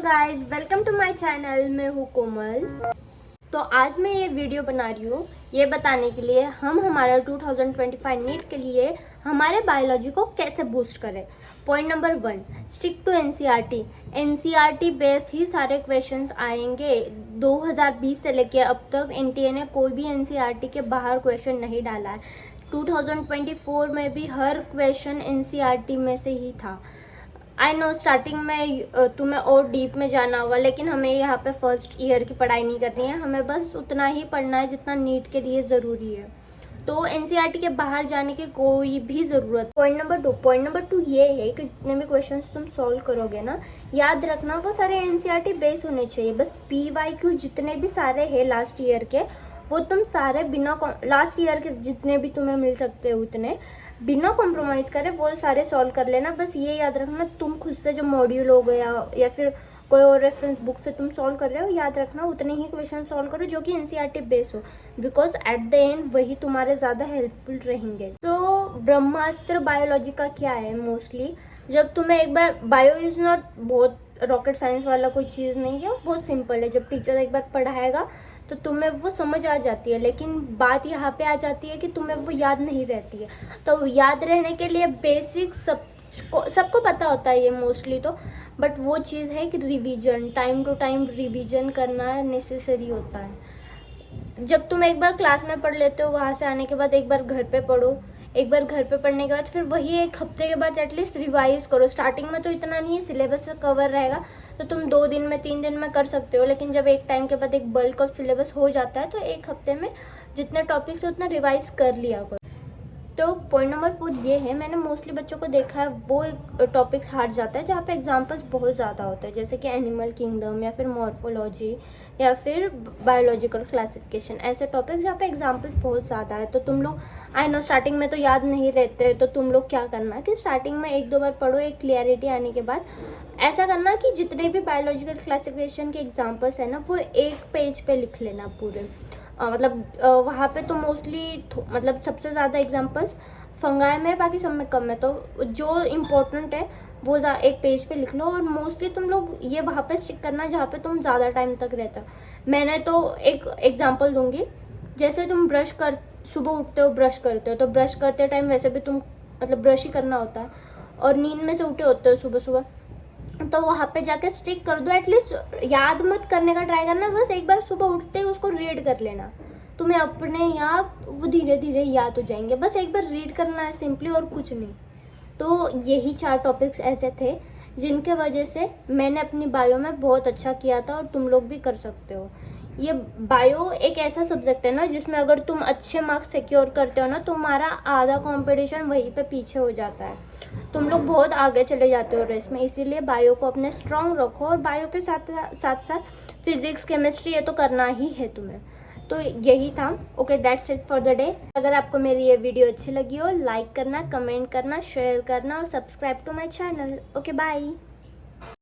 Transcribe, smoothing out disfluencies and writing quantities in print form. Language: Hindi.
Guys, welcome to my channel. मैं हूँ कोमल। तो आज मैं ये वीडियो बना रही हूँ ये बताने के लिए हम हमारा 2025 नीट के लिए हमारे बायोलॉजी को कैसे बूस्ट करें। Point number 1, stick to NCERT. NCERT base ही सारे क्वेश्चंस आएंगे। 2020 से लेके अब तक एनटीए ने कोई भी एनसीईआरटी के बाहर क्वेश्चन नहीं डाला है। 2024 में भी हर क्वेश्चन एनसीईआरटी में से ही था। आई नो स्टार्टिंग में तुम्हें और डीप में जाना होगा, लेकिन हमें यहाँ पे फर्स्ट ईयर की पढ़ाई नहीं करनी है। हमें बस उतना ही पढ़ना है जितना नीट के लिए ज़रूरी है। तो एनसीईआरटी के बाहर जाने की कोई भी ज़रूरत। पॉइंट नंबर टू ये है कि जितने भी क्वेश्चंस तुम सॉल्व करोगे ना, याद रखना वो सारे एनसीईआरटी बेस होने चाहिए। बस PYQ जितने भी सारे हैं लास्ट ईयर के, वो तुम सारे बिना लास्ट ईयर के जितने भी तुम्हें मिल सकते हो उतने बिना कॉम्प्रोमाइज़ करे वो सारे सॉल्व कर लेना। बस ये याद रखना, तुम खुद से जो मॉड्यूल हो गया या फिर कोई और रेफरेंस बुक से तुम सॉल्व कर रहे हो, याद रखना उतने ही क्वेश्चन सॉल्व करो जो कि एनसीईआरटी बेस हो, बिकॉज एट द एंड वही तुम्हारे ज़्यादा हेल्पफुल रहेंगे। तो ब्रह्मास्त्र बायोलॉजी का क्या है, मोस्टली जब तुम्हें एक बार बायो इज़ नॉट बहुत रॉकेट साइंस वाला कोई चीज़ नहीं है, बहुत सिंपल है। जब टीचर एक बार पढ़ाएगा तो तुम्हें वो समझ आ जाती है, लेकिन बात यहाँ पे आ जाती है कि तुम्हें वो याद नहीं रहती है। तो याद रहने के लिए बेसिक सबको पता होता है ये मोस्टली तो, बट वो चीज़ है कि revision, time to time revision करना नेसेसरी होता है। जब तुम एक बार क्लास में पढ़ लेते हो, वहाँ से आने के बाद एक बार घर पे पढ़ो, एक बार घर पे पढ़ने के बाद फिर वही एक हफ्ते के बाद एटलीस्ट रिवाइज करो। स्टार्टिंग में तो इतना नहीं है, सिलेबस कवर रहेगा तो तुम 2 दिन में 3 दिन में कर सकते हो, लेकिन जब एक टाइम के बाद एक बल्क ऑफ सिलेबस हो जाता है तो एक हफ्ते में जितने टॉपिक्स है उतना रिवाइज कर लिया करो। तो पॉइंट नंबर 4 ये है, मैंने मोस्टली बच्चों को देखा है वो एक टॉपिक्स हार जाता है जहाँ पे एग्जांपल्स बहुत ज़्यादा होते हैं, जैसे कि एनिमल किंगडम या फिर मॉर्फोलॉजी या फिर बायोलॉजिकल क्लासिफिकेशन, ऐसे टॉपिक्स जहाँ पे एग्जांपल्स बहुत ज़्यादा है। तो तुम लोग आई नो स्टार्टिंग में तो याद नहीं रहते, तो तुम लोग क्या करना कि स्टार्टिंग में 1-2 बार पढ़ो, एक क्लियरिटी आने के बाद ऐसा करना कि जितने भी बायोलॉजिकल क्लासिफिकेशन के एग्जांपल्स है ना, वो एक पेज पे लिख लेना पूरे। वहाँ पे तो मोस्टली मतलब सबसे ज़्यादा एग्जांपल्स फंगाई में, बाकी सब में कम है। तो जो इम्पोर्टेंट है वो एक पेज पे लिख लो, और मोस्टली तुम लोग ये वहाँ पे स्टिक करना जहाँ पे तुम ज़्यादा टाइम तक रहते हो। मैंने तो एक एग्जांपल दूंगी, जैसे तुम सुबह उठते हो, ब्रश करते हो, तो ब्रश करते टाइम वैसे भी तुम मतलब ब्रश ही करना होता है, और नींद में से उठे होते हो सुबह सुबह, तो वहाँ पे जाके स्टिक कर दो। एटलीस्ट याद मत करने का ट्राई करना, बस एक बार सुबह उठते ही उसको रीड कर लेना, तुम्हें अपने आप वो धीरे धीरे याद हो जाएंगे। बस एक बार रीड करना है सिंपली, और कुछ नहीं। तो यही 4 टॉपिक्स ऐसे थे जिनके वजह से मैंने अपनी बायो में बहुत अच्छा किया था, और तुम लोग भी कर सकते हो। ये बायो एक ऐसा सब्जेक्ट है ना जिसमें अगर तुम अच्छे मार्क्स सिक्योर करते हो ना, तुम्हारा आधा कंपटीशन वहीं पे पीछे हो जाता है, तुम लोग बहुत आगे चले जाते हो रेस में। इसीलिए बायो को अपने स्ट्रांग रखो, और बायो के साथ साथ फिजिक्स केमिस्ट्री ये तो करना ही है तुम्हें। तो यही था। Okay, that's it for the day. अगर आपको मेरी ये वीडियो अच्छी लगी हो, लाइक करना, कमेंट करना, शेयर करना और subscribe to my channel. Okay, bye.